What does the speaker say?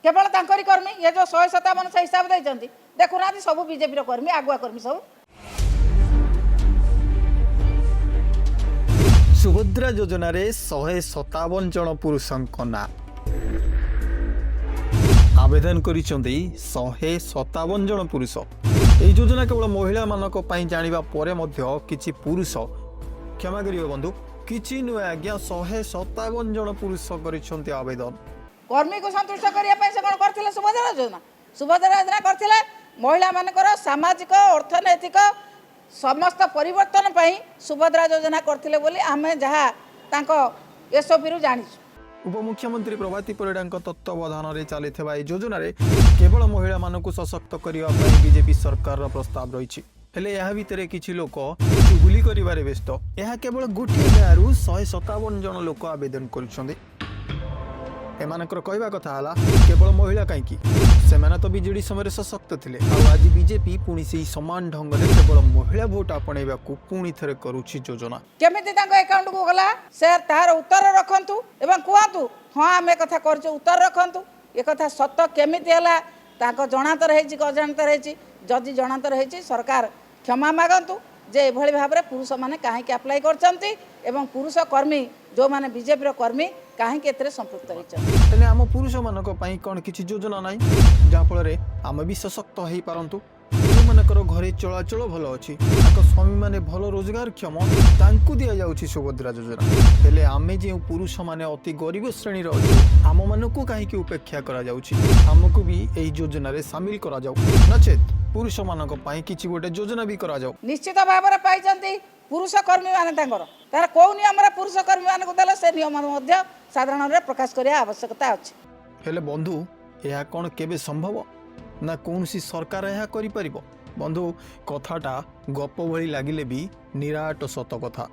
केवल तांकरी कर्मी ये जो 157 से हिसाब देइचंती देखुना सब बीजेपी कर्मी आगुआ कर्मी सब। सुभद्रा योजन 157 जन पुरुषों ना आवेदन करिसेंती 157 जन पुरुष। यह योजना केवल महिला मानक पई जानिबा परे मध्य किछि पुरुष क्षमा करियो बंधु किछि नुहे आज्ञा 157 जन पुरुष करिसेंती आवेदन। कर्मी को संतुष्ट करने से कौन करते सुभद्रा योजना? सुभद्रा योजना करते महिला मानकर सामाजिक अर्थनैतिक समस्त परिवर्तन पर सुभद्रा योजना करते बोली आम जहाँ एसओपी रु जानी। उपमुख्यमंत्री प्रभाती परिड़ा तत्वावधान में चली योजन केवल महिला मानक सशक्त करने बीजेपी सरकार प्रस्ताव रही हेले यह भितर किछि लोक चुगुली करिबारे व्यस्त। यह केवल गोटे गाँव 157 जन लोक आवेदन करुछन्ति। एमानकर कहवा कथा हला केवल महिला कहीं से तो बीजेडी समय सशक्त थे आज बीजेपी पुणी से समान ढंग से केवल महिला भोट आपणा पुणी थे करुछि योजना। केमिति अकाउंट को गला से तार उत्तर रखंतु एवं कहतु हाँ आम कथा कर उत्तर रखंतु ये कथा सत केमिति हला ताको जनात रही अजाणत रही जदि जनात रही सरकार क्षमा मागंतु जे एभली भाव में पुरुष माने कहीं अप्लाई करछंती एवं पुरुष कर्मी जो माने बीजेपी कर्मी कहीं एते संपृक्त होइछन। आम पुरुष मानक पई कोन किछि योजना नाही जहा फल आम भी सशक्त हो पारंतु मानकर घरे चलाचल भल अच्छी स्वामी माने भल रोजगार क्षम तांकु दिया जाउछि सुभद्रा योजना। हेले आमे जे पुरुष माने अति गरीब श्रेणी अच्छे आम मानकु कहीं उपेक्षा करा जाउछि हमकु भी एही योजना रे शामिल करा जाउ नचेत पुरुष मानक पई किछि गोटे योजना भी करा जाउ। निश्चित भाव में पाइछंती पुरुष कर्मी माने तार कौ नियम पुरुष कर्मी मान को देला से नियम मध्य साधारण रे प्रकाश करिया आवश्यकता अछि। हेले बंधु यह कौन केबे संभव ना कौन सी सरकार यह करि परिबो? बंधु कथाटा गप भली लागिले भी निराट सत कथा।